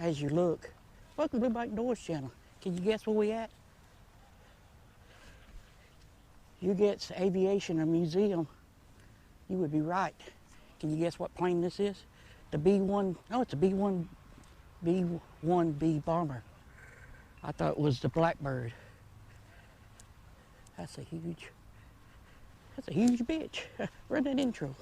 as you look. Welcome to Blue Bike Doors channel. Can you guess where we at? You get Aviation or Museum, you would be right. Can you guess what plane this is? The B-1, no, it's a B-1B bomber. I thought it was the Blackbird. That's a huge bitch. Run that intro.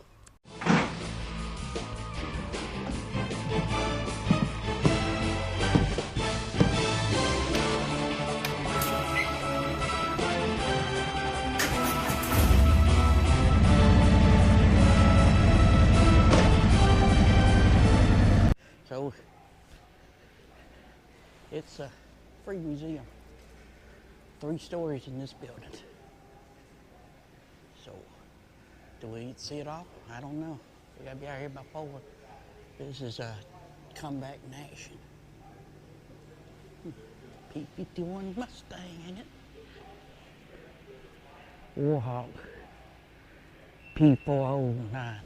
So, it's a free museum. 3 stories in this building. So, do we see it all? I don't know. We gotta be out here by 4. This is a comeback in action. P-51 Mustang, ain't it? Warhawk P409.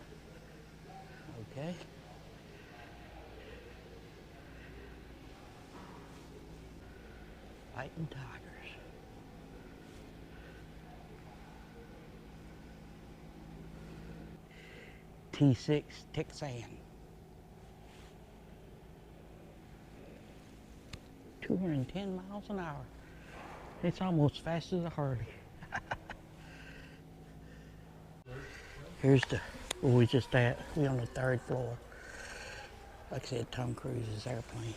Okay. Fighting Tigers. T6 Texan. 210 miles an hour. It's almost fast as a Harley. Here's where we just at. We on the 3rd floor. Like I said, Tom Cruise's airplane.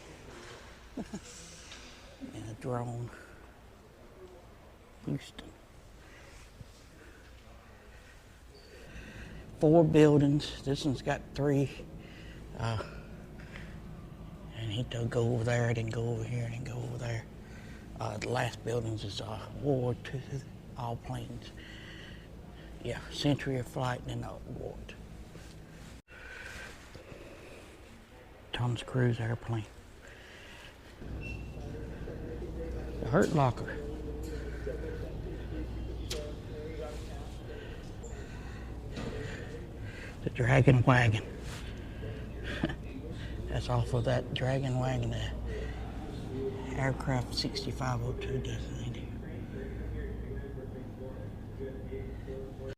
And a drone. Houston. 4 buildings. This one's got 3. And he does go over there, then go over here, then go over there. The last buildings is World War II, all planes. Yeah, Century of Flight and then War II. Tom Cruise airplane. The Hurt Locker. The Dragon Wagon. That's off of that Dragon Wagon, the Aircraft 6502 designated. It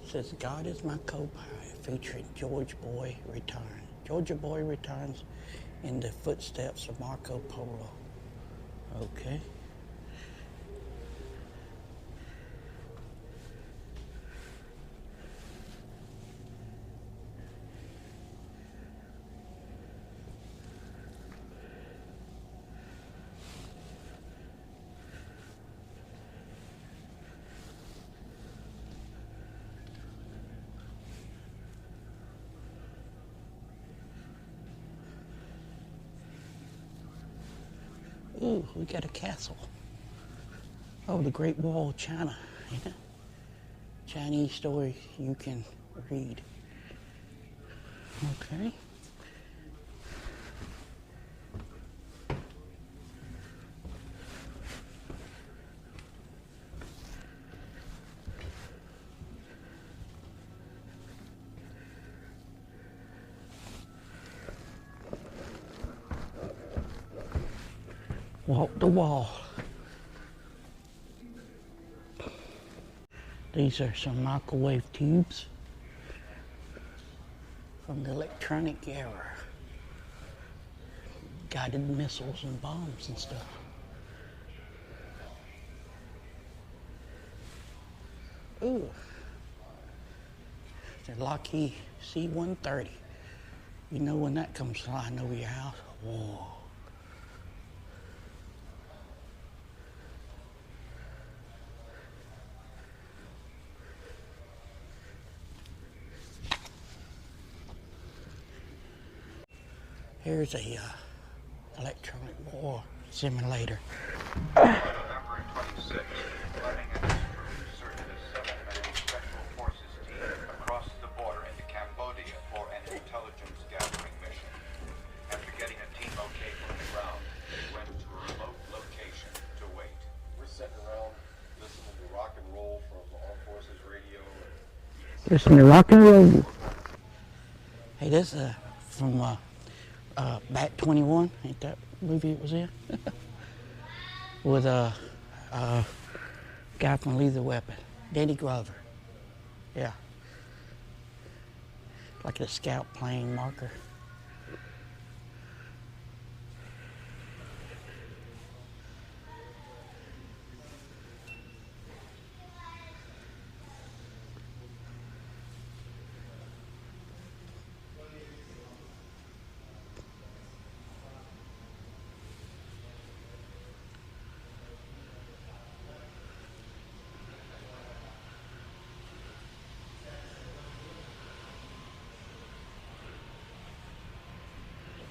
says, God is my co-pilot, featuring Georgia Boy returns. Georgia Boy returns in the footsteps of Marco Polo. Okay. Ooh, we got a castle. Oh, the Great Wall of China. Yeah. Chinese story you can read. Okay. Walk the wall. These are some microwave tubes from the electronic era. Guided missiles and bombs and stuff. Ooh. The Lockheed C-130. You know when that comes flying over your house? Whoa. Here's a electronic war simulator. November 26th, planning and surged the 7-man Special Forces team across the border into Cambodia for an intelligence gathering mission. After getting a team okay from the ground, they went to a remote location to wait. We're sitting around listening to rock and roll from Armed Forces radio. Listen to rock and roll. Hey, this from Bat 21, ain't that movie it was in? With a guy from Lethal Weapon, Danny Glover. Yeah. Like a scout plane marker.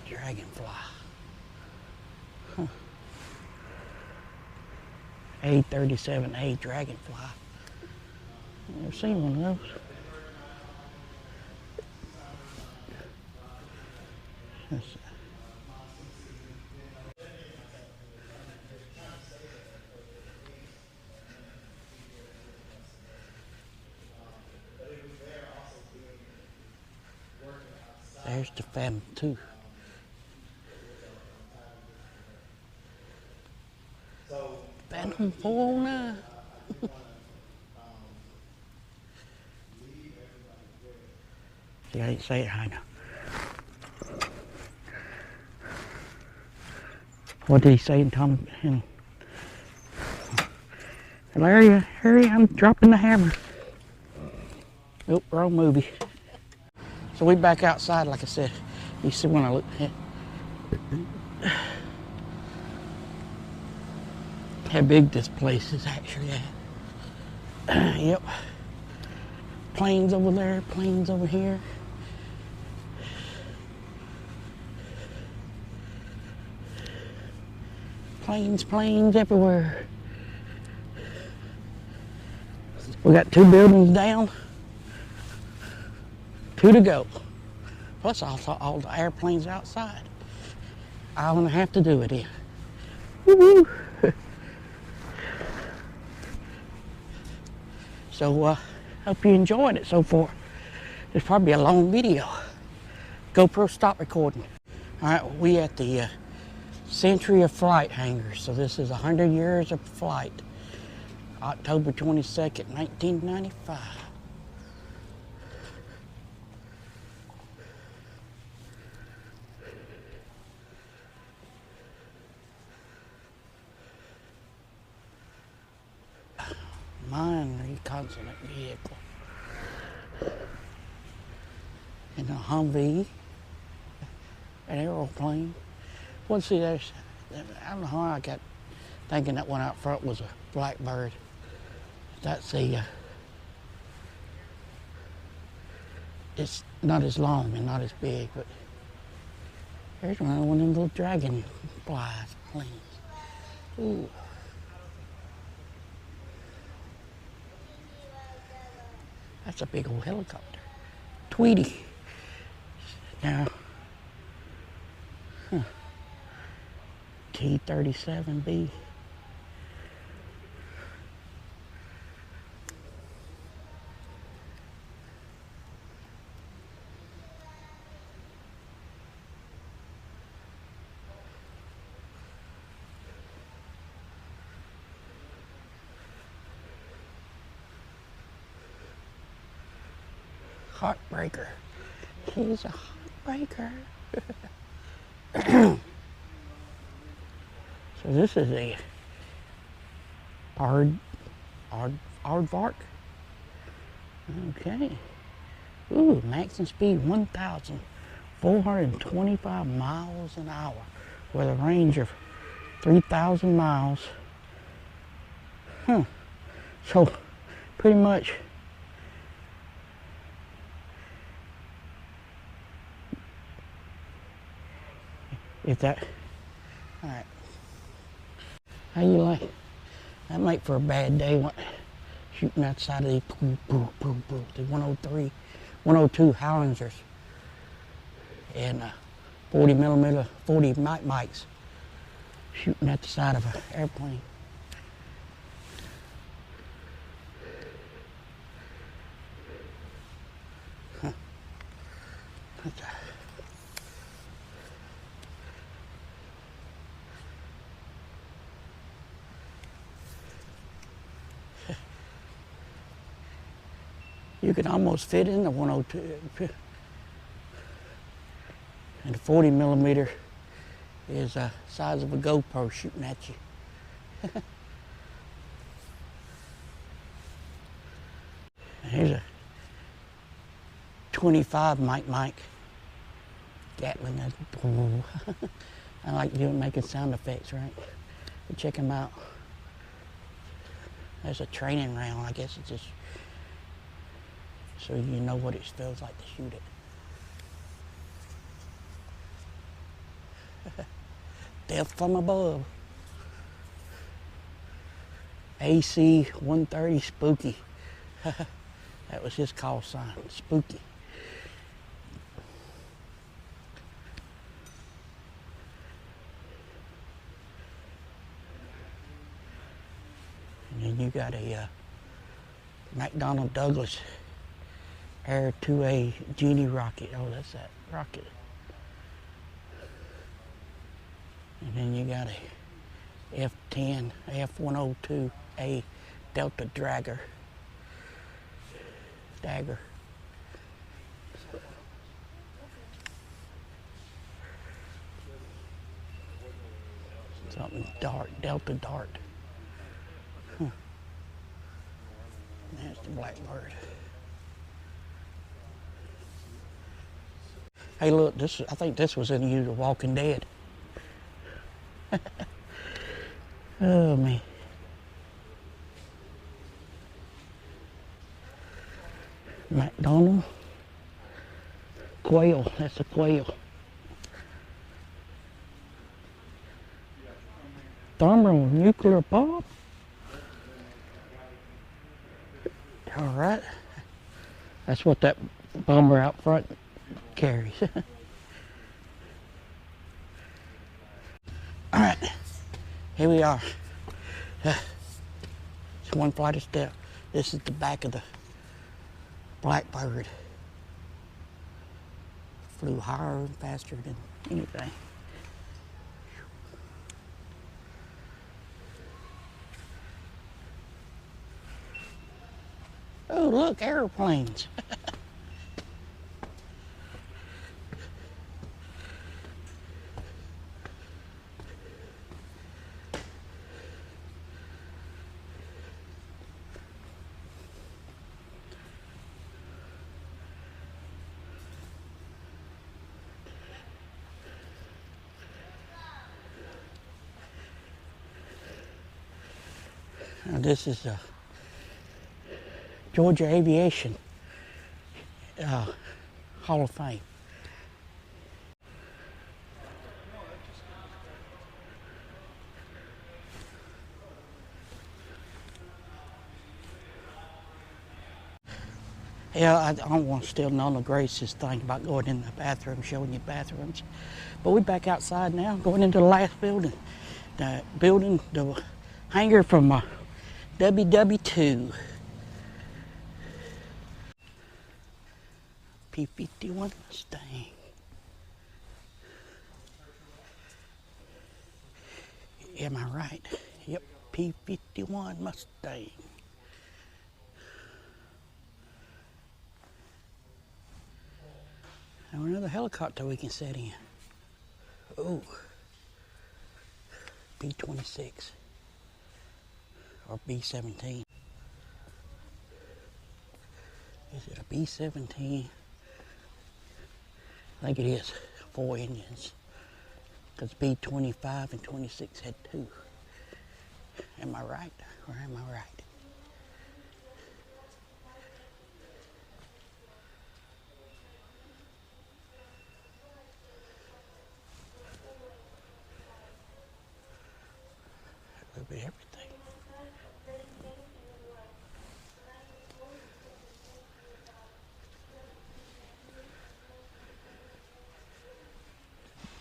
Dragonfly. Huh. A37A Dragonfly. I've never seen one of those. There's the Phantom 2. Phantom 409. See, I didn't say it high now. What did he say in Tom? Larry, hurry, I'm dropping the hammer. Nope, wrong movie. So we back outside, like I said. You see when I look at how big this place is actually at. Yep. Planes over there, planes over here. Planes everywhere. We got 2 buildings down, 2 to go. Plus also all the airplanes outside. Hour and a half to do it in. Woo-hoo. So hope you enjoyed it so far. It's probably a long video. GoPro stop recording. All right, we at the Century of Flight hangar. So this is 100 years of flight. October 22nd, 1995. Mine reconnaissance vehicle. And a Humvee. An aeroplane. Well, see, there's, I don't know how I got thinking that one out front was a Blackbird. That's a, it's not as long and not as big, but there's one of them little dragonflies planes. Ooh. That's a big old helicopter. Tweety. Now, T-37B. Heartbreaker. He's a heartbreaker. So this is a aardvark. Okay. Ooh, maximum speed 1,425 miles an hour with a range of 3,000 miles. So pretty much if that, all right. How you like? That make for a bad day. Shooting outside of the 103, 102 Howitzers and 40 millimeter, 40 mics shooting at the side of an airplane. You can almost fit in the 102. And the 40 millimeter is the size of a GoPro shooting at you. Here's a 25 Mike Gatling. I like making sound effects, right? But check them out. There's a training round. I guess it's just so you know what it feels like to shoot it. Death from above. AC 130 Spooky. That was his call sign, Spooky. And then you got a McDonnell Douglas Air 2A Genie rocket. Oh, that's that rocket. And then you got a F-10, F-102A Delta Dagger. Something Dart, Delta Dart. That's the Blackbird. Hey, look, I think this was in the Walking Dead. Oh, man. McDonald. Quail, that's a quail. Thermonuclear bomb. All right. That's what that bomber out front carries. All right, here we are. It's one flight of steps. This is the back of the Blackbird. Flew higher and faster than anything. Oh, look, airplanes. Now this is Georgia Aviation Hall of Fame. Yeah, I don't want to steal none of Grace's thing about going in the bathroom, showing you bathrooms. But we're back outside now, going into the last building. The building, the hangar from WW2. P-51 Mustang. Am I right? Yep, P-51 Mustang. Now another helicopter we can set in. Oh, B-26 or B-17. Is it a B-17? I think it is. 4 engines. Because B-25 and 26 had 2. Am I right or am I right? A little bit of everything.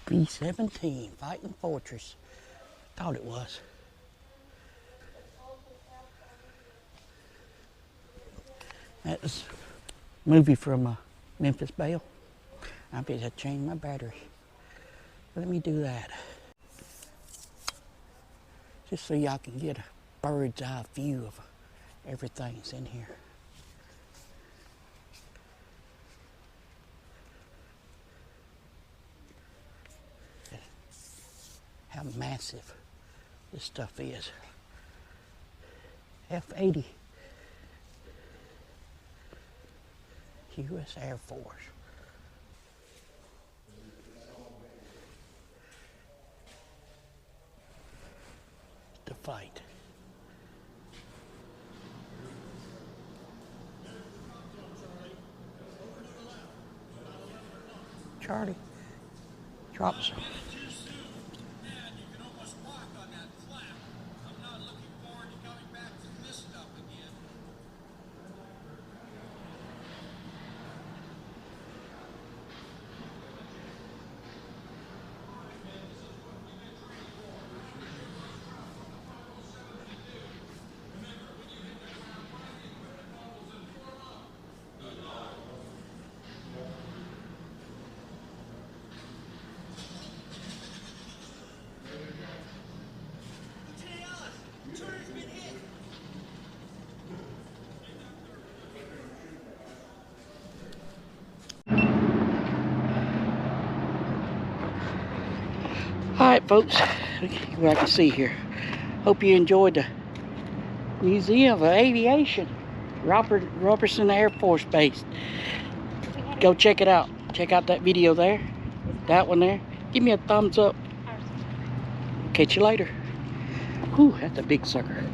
B-17, Fighting Fortress. Thought it was. That was a movie from Memphis Belle. I bet I changed my battery. Let me do that. Just so y'all can get a bird's eye view of everything that's in here. massive this stuff is. F-80. U.S. Air Force. To fight. Charlie, drop some. Alright folks, what I can see here. Hope you enjoyed the Museum of Aviation, Robertson Air Force Base. Go check it out. Check out that video there. That one there. Give me a thumbs up. Catch you later. Whew, that's a big sucker.